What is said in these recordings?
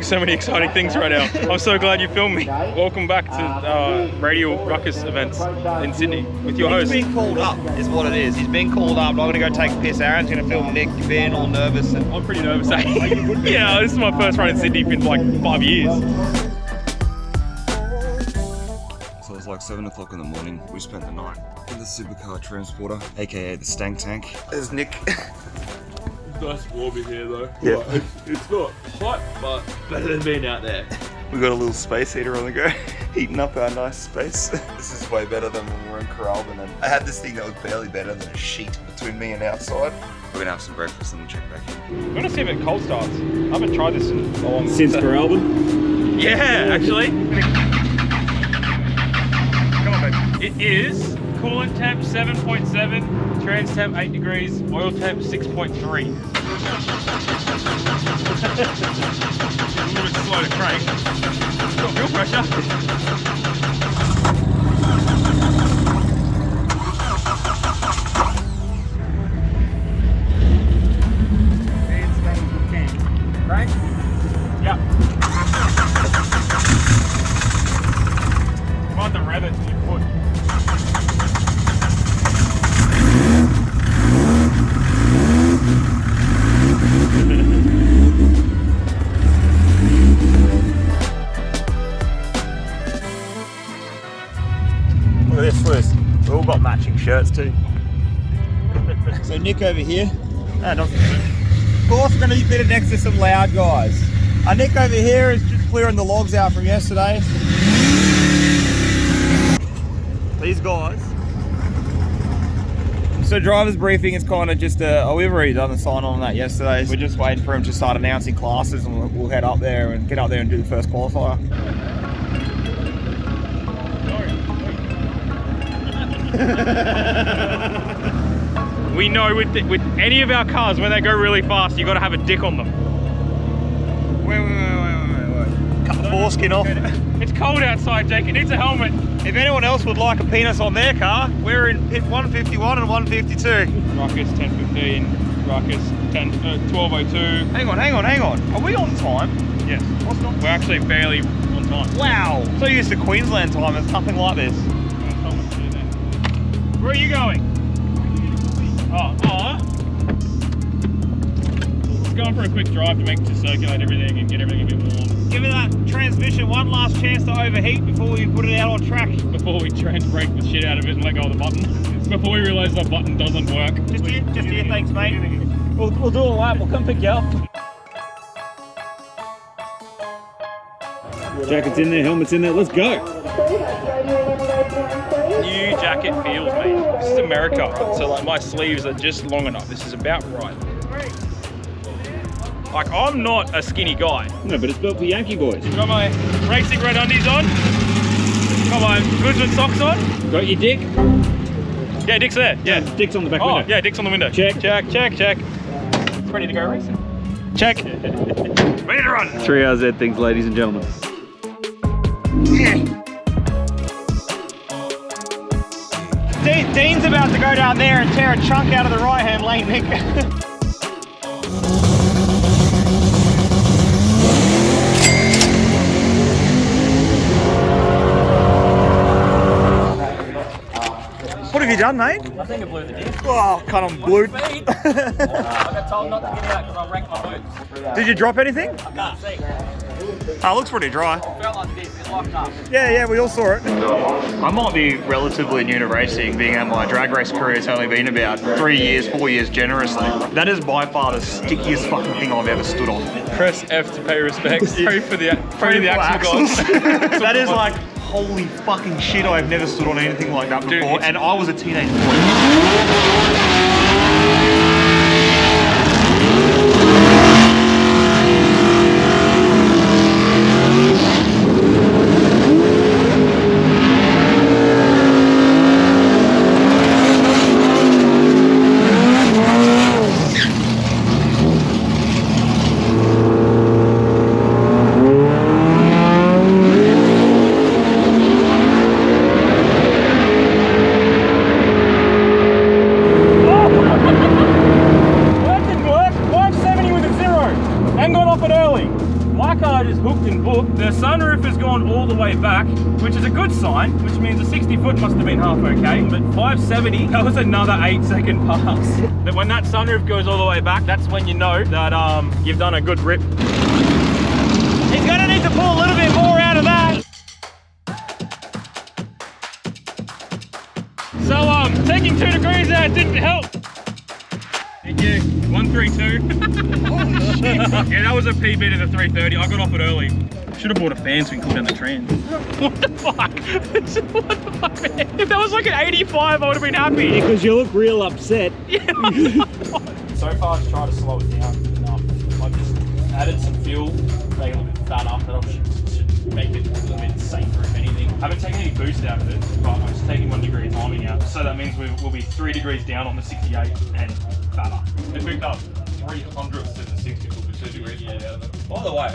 so many exciting things right now. I'm so glad you filmed me. Welcome back to Radio Ruckus events in Sydney with your host. He's been called up, is what it is. He's been called up. I'm going to go take a piss. Aaron's going to film Nick being all nervous. And I'm pretty nervous. Yeah, this is my first run in Sydney in like 5 years. So it was like 7 o'clock in the morning. We spent the night in the supercar transporter, aka the stank tank. There's Nick. Nice warm in here though. Yeah. It's not hot, but better than being out there. We got a little space heater on the go, heating up our nice space. This is way better than when we were in Coralban. And I had this thing that was barely better than a sheet between me and outside. We're gonna have some breakfast and we'll check back in. I'm gonna see if it cold starts. I haven't tried this in a long time. Since Coralban? Yeah, actually. Come on, baby. It is coolant temp 7.7, trans temp 8 degrees, oil temp 6.3. A little bit slow to crank. Got fuel pressure. Right? Yeah. You want the rabbit in your foot. look at this, Lewis. We've all got matching shirts too. So Nick over here. Of course we're going to be better next to some loud guys. Our Nick over here is just clearing the logs out from yesterday. These guys. So driver's briefing is kind of just we've already done the sign on that yesterday. We're just waiting for him to start announcing classes and we'll head up there and get up there and do the first qualifier. We know with any of our cars, when they go really fast, you got to have a dick on them. Wait. Cut the foreskin off. It's cold outside, Jake. It needs a helmet. If anyone else would like a penis on their car, we're in pit 151 and 152. Ruckus 10:15, Ruckus 12:02. Hang on. Are we on time? Yes. What's not? We're actually barely on time. Wow. So used to Queensland time, it's nothing like this. Where are you going? Oh. Just going for a quick drive to circulate everything and get everything a bit warm. Give it that transmission one last chance to overheat before we put it out on track. Before we trans brake the shit out of it and let go of the button. Before we realise the button doesn't work. Just here, thanks mate. We'll do a lap, we'll come pick you up. Jacket's in there, helmet's in there, let's go. New jacket feels, mate. This is America, right? So like my sleeves are just long enough. This is about right. Like I'm not a skinny guy. No, but it's built for Yankee boys. Got my racing red undies on. Got my Guzman socks on. Got your dick? Yeah, Dick's there. Yeah. Dick's on the back window. Yeah, Dick's on the window. Check. It's ready to go racing. Check. Ready to run. 3 hours Z things, ladies and gentlemen. Yeah. Dean's about to go down there and tear a chunk out of the right-hand lane, Nick. What have you done, mate? I think it blew the disc. Oh, cut on blue. I got told not to get out because I wrecked my boots. Did you drop anything? I can't see. Oh, it looks pretty dry. Felt like this, it locked up. Yeah, we all saw it. I might be relatively new to racing, being that my drag race career has only been about 3 years, 4 years generously. That is by far the stickiest fucking thing I've ever stood on. Press F to pay respects. Pray for the axle gods. That is like, holy fucking shit, I've never stood on anything like that before, and I was a teenage boy. side is hooked and booked. The sunroof has gone all the way back, which is a good sign, which means the 60 foot must have been half okay. But 570, that was another 8-second pass. But when that sunroof goes all the way back, that's when you know that you've done a good rip. He's gonna need to pull a little bit more out of that. So taking 2 degrees there didn't help. Thank you. 132. Holy shit. Yeah, that was a PB to the 330. I got off it early. Should have bought a fan so we can cool down the trans. What the fuck? What the fuck, man? If that was like an 85, I would have been happy. Because you look real upset. Yeah. So far, I've tried to slow it down enough. I've just added some fuel, make it a little bit fatter, that'll should make it a little bit safer if anything. I haven't taken any boost out of it, but I'm just taking 1 degree timing out. So that means we'll be 3 degrees down on the 68 and fatter. It picked up 300ths in the 60 foot with 2 degrees out of it. By the way,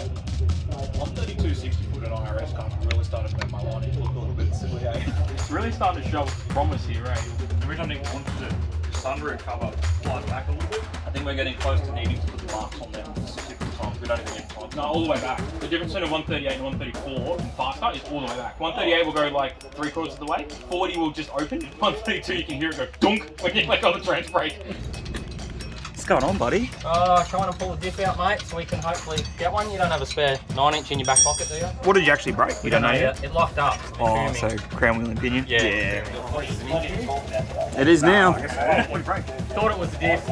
132 60 foot and IRS cars really started to make my line look a little bit silly, eh? It's really starting to show promise here, eh? Every time I wanted the sunroof cover flies back a little bit. I think we're getting close to needing to put the marks on them 60 times. We don't even get time. No, all the way back. The difference between a 138 and 134 and faster is all the way back. 138 will go like 3/4 of the way. 40 will just open. 132 you can hear it go dunk when you let go of the trans brake. What's going on, buddy? Trying to pull the diff out, mate, so we can hopefully get one. You don't have a spare 9-inch in your back pocket, do you? What did you actually break? You don't know yet? It locked up. Oh, so crown wheel and pinion? Yeah. It is now. Thought it was the diff.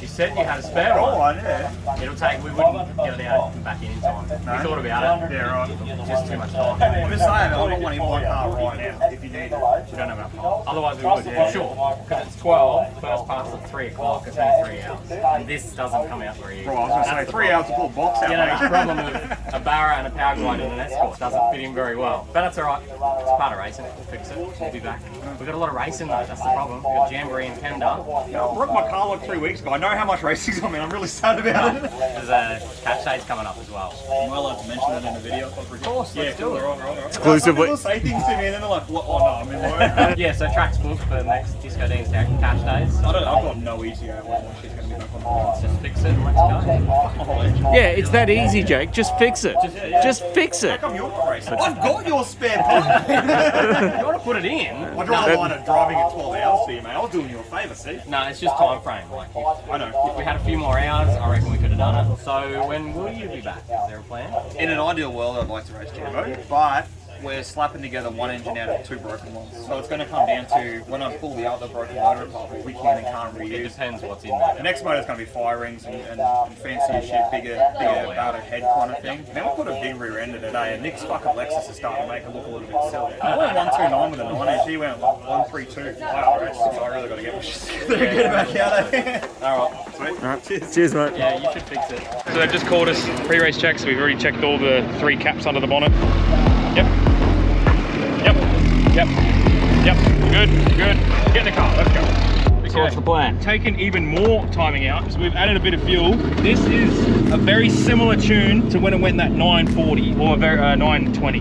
She said you had a spare one. Oh, I know. It'll take, we wouldn't get it out and back in time. We thought about it. Yeah, right. Just too much time. I'm just saying, I've got one in my car right now, if you need it. We don't have enough time. Otherwise we would, for sure. Because it's 12, first pass at 3 o'clock, it's only 3 hours. And this doesn't come out very easy. Bro, I was going to say 3 hours to pull a box out. You know, the problem with a Barra and a power glide and an Escort doesn't fit in very well. But that's alright. It's part of racing. We'll fix it. We'll be back. We've got a lot of racing though, that's the problem. We've got Jamboree and Kenda. I broke my car like 3 weeks ago. I know how much racing's on me. I'm really sad about it. There's a catch days coming up as well. Am I allowed to mention that in the video? Of course, let's do it. Exclusively. People say things to me and then they're like, what? Oh no, I'm in work. Yeah, so track's booked for the next Disco Dean's catch days. I've got no ETA when she's going to be back on. Let's just fix it and let's go. Yeah, it's that easy, Jake. Just fix it. Just fix it. How come you're not racing? I've got your spare part. You want to put it in? I'd rather line of driving at 12 hours for you, mate. I was doing you a favour, see? No, it's just time frame. Like, I know. if we had a few more hours, I reckon we could have done it. So when will you be back? Is there a plan? In an ideal world, I'd like to race Jambo, but we're slapping together one engine out of 2 broken ones. So it's going to come down to when I pull the other broken motor apart, we can and can't It reuse. depends what's in there. The next motor's going to be fire rings and fancier shit, bigger battered head kind of thing. Then we'll put a big rear end in it, eh? And Nick's fucking Lexus is starting to make it look a little bit silly. I went 129 with a 9-inch, he went 132 IRS, so I really got to get back out, eh? Alright, sweet. Alright, cheers, mate. Yeah, you should fix it. So they've just called us pre-race checks. We've already checked all the 3 caps under the bonnet. Yep. Yep. Good. Get in the car, let's go. So what's the plan? Taken even more timing out, so we've added a bit of fuel. This is a very similar tune to when it went that 940 or 920.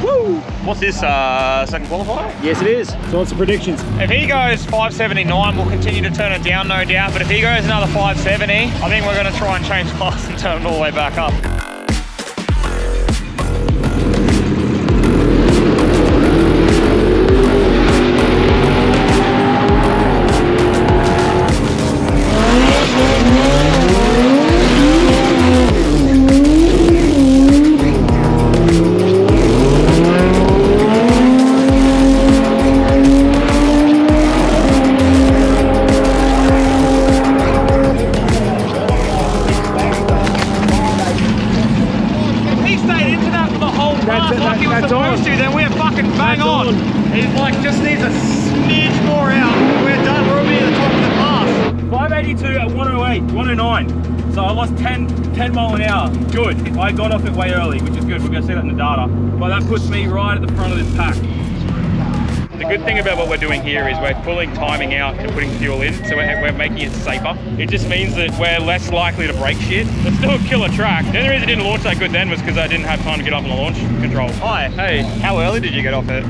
Woo! What's this, second qualifier? Yes, it is. So what's the predictions? If he goes 579, we'll continue to turn it down, no doubt. But if he goes another 570, I think we're going to try and change class and turn it all the way back up. It like just needs a smidge more out. We're done. We're already at the top of the class. 582 at 108, 109. So I lost 10 mile an hour. Good. I got off it way early, which is good. We're going to see that in the data. But that puts me right at the front of this pack. The good thing about what we're doing here is we're pulling timing out and putting fuel in, so we're making it safer. It just means that we're less likely to break shit. It's still a killer track. The only reason I didn't launch that good then was because I didn't have time to get up on the launch control. Hi. Hey, how early did you get off it?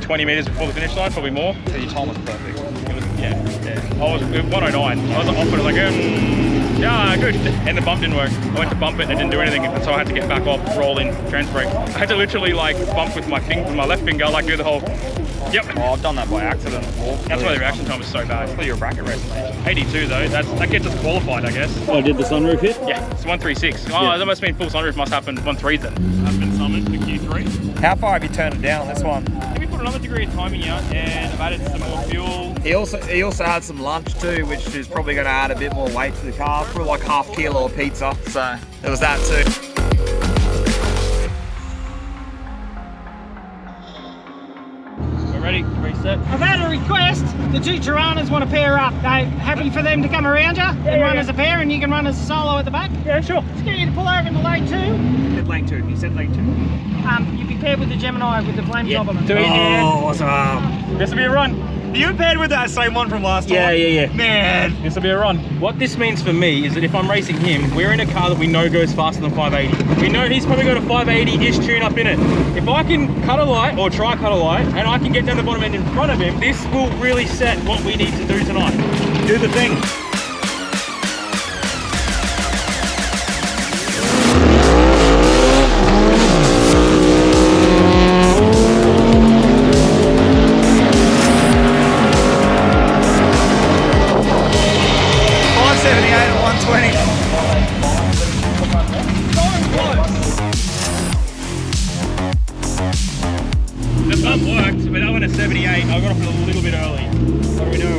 20 meters before the finish line, probably more. So your time was perfect. Yeah. I was at 109. I was off it like, yeah, good. And the bump didn't work. I went to bump it and it didn't do anything, and so I had to get back off, roll in, transfer brake. I had to literally like bump with my left finger, like do the whole. Yep. Oh, I've done that by accident before. That's why the reaction time is so bad. Well, you're a bracket racer, mate. 82 though. That gets us qualified, I guess. Oh, did the sunroof hit? Yeah, it's 136. Oh, that must mean full sunroof must happen 1.3 then. Has been summoned for Q3. How far have you turned it down this one? I think we put another degree of timing out, and I've added some more fuel. He also had some lunch too, which is probably going to add a bit more weight to the car, for like half kilo of pizza. So there was that too. Ready? Reset. I've had a request. The two Tiranas want to pair up. They happy for them to come around you and run as a pair, and you can run as a solo at the back? Yeah, sure. Let's get you to pull over in the lane 2. Said lane 2. He said lane 2. You be paired with the Gemini with the flame top on it. Too easy, man. Oh, awesome. This will be a run. You paired with that same one from last time? Yeah. Man. This will be a run. What this means for me is that if I'm racing him, we're in a car that we know goes faster than 580. We know he's probably got a 580-ish tune up in it. If I can cut a light, or try cut a light, and I can get down the bottom end in front of him, this will really set what we need to do tonight. Do the thing. The bump worked, but I went a 78. I got off it a little bit early.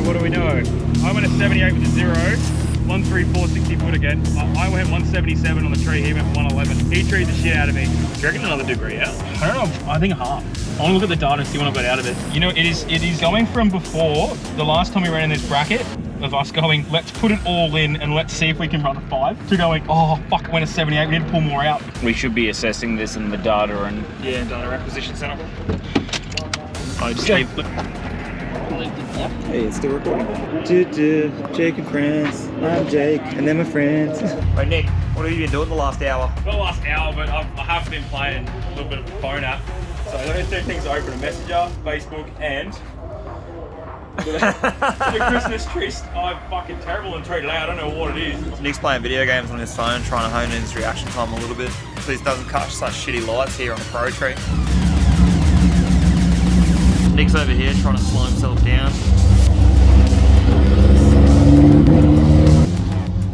What do we know? I went a 78 with a 0. 134 60 foot again. I went 177 on the tree, he went 111. He treed the shit out of me. Do you reckon another degree out? I don't know, I think a half. I want to look at the data and see what I got out of it. You know, it is going from before, the last time we ran in this bracket, of us going, let's put it all in and let's see if we can run a 5, to going, oh fuck, it went a 78, we need to pull more out. We should be assessing this in the data and... Yeah, data acquisition center. I just leave... Hey, it's still recording. Jake and friends. I'm Jake, and they're my friends. Hey Nick, what have you been doing the last hour? Not the last hour, but I have been playing a little bit of a phone app. So I got 2 things to open: a Messenger, Facebook, and the Christmas tryst. I'm fucking terrible and treated out. I don't know what it is. Nick's playing video games on his phone, trying to hone in his reaction time a little bit. Please doesn't catch such shitty lights here on the Pro Tree. Nick's over here trying to slow himself down.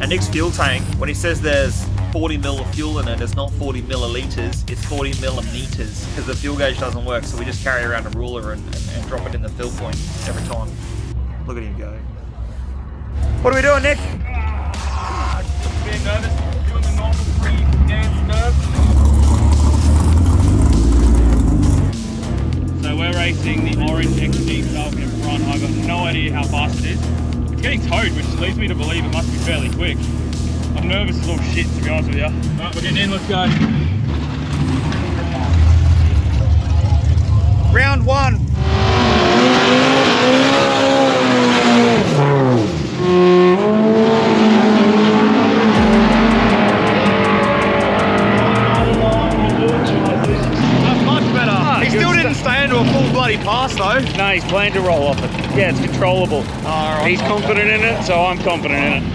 And Nick's fuel tank, when he says there's 40 mil of fuel in it, it's not 40 millilitres, it's 40 millimeters, because the fuel gauge doesn't work, so we just carry around a ruler and drop it in the fill point every time. Look at him go. What are we doing, Nick? Being nervous, doing the normal pre-dance nerve. So we're racing the orange XG Falcon in front. I've got no idea how fast it is. It's getting towed, which leads me to believe it must be fairly quick. I'm nervous as all shit, to be honest with you. Alright, we're getting in, let's go. Round 1. That's much better. He still didn't stay into a full bloody pass though. No, he's planning to roll off it. Yeah, it's controllable. He's confident in it, so I'm confident in it.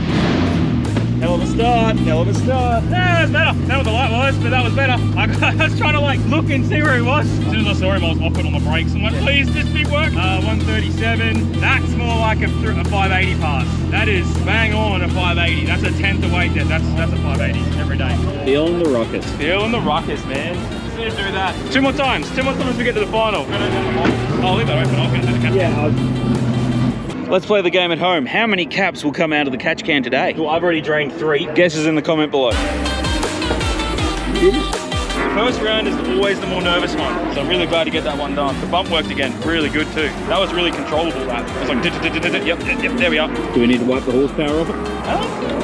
Hell of a start, hell of a start. Yeah, that's better. That was the light was, but that was better. I was trying to like look and see where he was. As soon as I saw him, I was off it on the brakes. I'm like, please, this big work. 137. That's more like a 580 pass. That is bang on a 580. That's a 10th of weight there. That's a 580 every day. Feeling the rockets. Feeling the ruckus, man. Just need to do that. 2 more times. 2 more times we get to the final. I'll leave that open. I'll finish the catch. Yeah. Let's play the game at home. How many caps will come out of the catch can today? Well, I've already drained 3. Guesses in the comment below. The first round is always the more nervous one, so I'm really glad to get that one done. The bump worked again, really good too. That was really controllable, that. It was like, yep, there we are. Do we need to wipe the horsepower off it?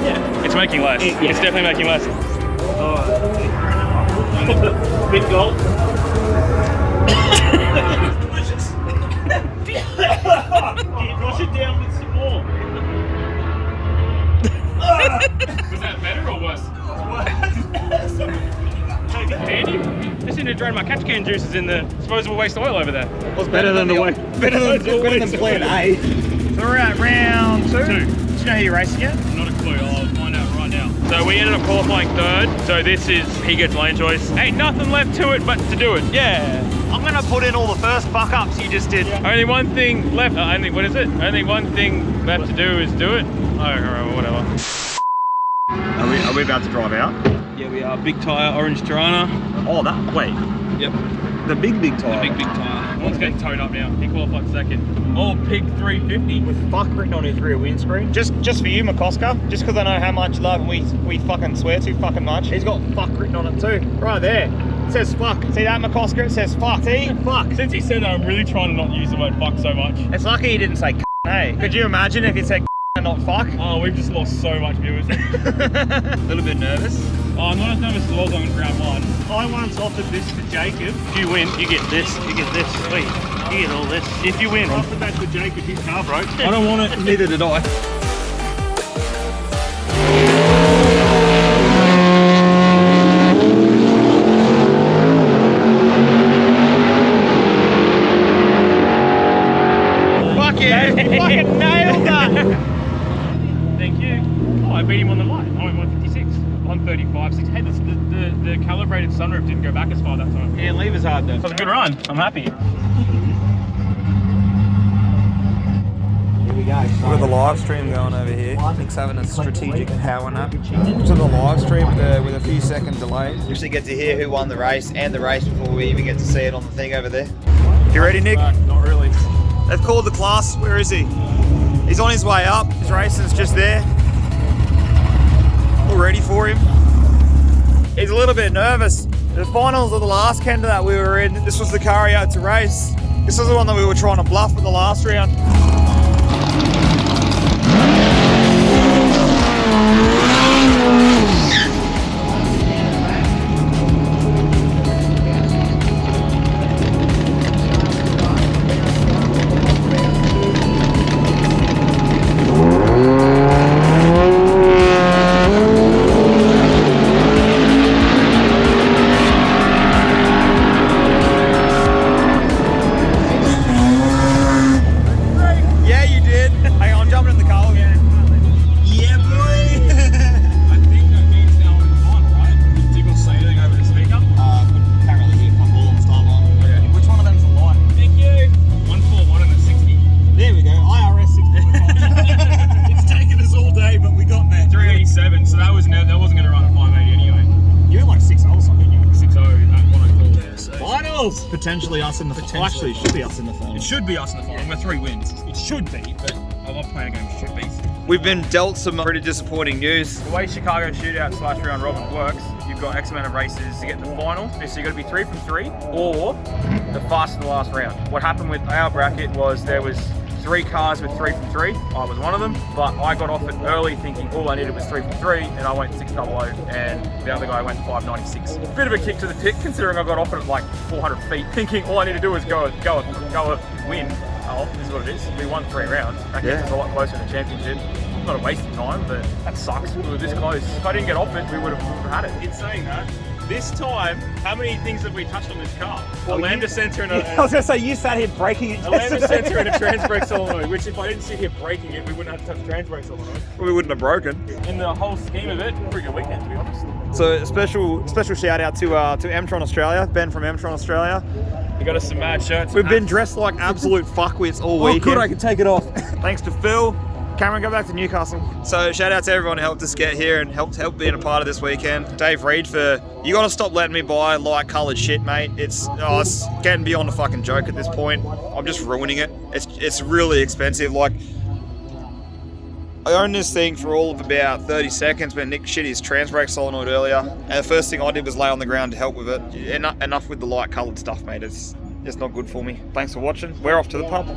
Yeah, it's making less. It's definitely making less. Big goal. Wash it down with some more. Was that better or worse? Handy. Just need to drain my catch can juices in the disposable waste oil over there. What's better than the way? Better than plan A. So we're at round you know who you're racing yet? Not a clue, I'll find out right now. So we ended up qualifying third, so this is, he gets lane choice. Ain't nothing left to it but to do it, yeah. I'm gonna put in all the first fuck ups you just did. Yeah. Only one thing left, what is it? Only one thing left to do is do it. I don't remember, whatever. Are we about to drive out? Yeah, we are. Big tyre, orange Tirana. Oh, that, wait. Yep. The big tyre. The big tyre. One's getting towed up now. He qualified second. Oh, pig 350. With fuck written on his rear windscreen. Just for you, McCosker, just because I know how much love and we fucking swear too fucking much. He's got fuck written on it too. Right there. It says fuck. See that, McCosker? It says fuck. See? Fuck. Since he said that, I'm really trying to not use the word fuck so much. It's lucky he didn't say hey. Could you imagine if he said and not fuck? Oh, we've just lost so much viewers. A little bit nervous. Oh, I'm not as nervous as I was on round one. I once offered this to Jacob. If you win, you get this, you get this. Sweet. You get all this. If you win. I offered that to Jacob, his car broke. I don't want it, neither did I. Fuck yeah! Fucking nailed that! Thank you. Oh, I beat him on the line. I went 156. 135. 6. Hey, the calibrated sunroof didn't go back as far that time. Yeah, lever's hard though. It was a good run. I'm happy. Here we go. We've got the live stream going over here. Nick's having a strategic power nap. To the live stream with a few second delay. You actually get to hear who won the race and the race before we even get to see it on the thing over there. You ready, Nick? Not really. They've called the class. Where is he? He's on his way up. His racing's just there. All ready for him. He's a little bit nervous. The finals of the last Kenda that we were in, this was the car he had to race. This was the one that we were trying to bluff in the last round. Potentially us in the final. Actually, it should be us in the final. It should be us in the final. We're 3 wins. It should be, but I love playing a game of should be. We've been dealt some pretty disappointing news. The way Chicago shootout / round robin works, you've got X amount of races to get to the final. So you've got to be 3 from 3 or the fastest in the last round. What happened with our bracket was there was 3 cars with 3 from 3. I was one of them, but I got off it early thinking all I needed was 3 from 3, and I went 600, and the other guy went 596. Bit of a kick to the pit considering I got off it at like 400 feet, thinking all I need to do is go win. Oh, this is what it is. We won 3 rounds. That gets us a lot closer to the championship. Not a waste of time, but that sucks. We were this close. If I didn't get off it, we would have had it. In saying that, this time, how many things have we touched on this car? Well, a lambda sensor and I was going to say, you sat here breaking it. a lambda sensor and a trans brake solenoid, which if I didn't sit here breaking it, we wouldn't have to touch trans brake solenoid. We wouldn't have broken. In the whole scheme of it, pretty good weekend, to be honest. So a special shout out to Mtron Australia, Ben from Mtron Australia. We got us some mad shirts. We've been dressed like absolute fuckwits all weekend. Good, I can take it off. Thanks to Phil. Cameron, go back to Newcastle. So shout out to everyone who helped us get here and helped being a part of this weekend. Dave Reed you gotta stop letting me buy light coloured shit, mate. It's getting beyond a fucking joke at this point. I'm just ruining it. It's really expensive. Like, I owned this thing for all of about 30 seconds when Nick shit his trans brake solenoid earlier. And the first thing I did was lay on the ground to help with it. Enough with the light coloured stuff, mate. It's not good for me. Thanks for watching. We're off to the pub.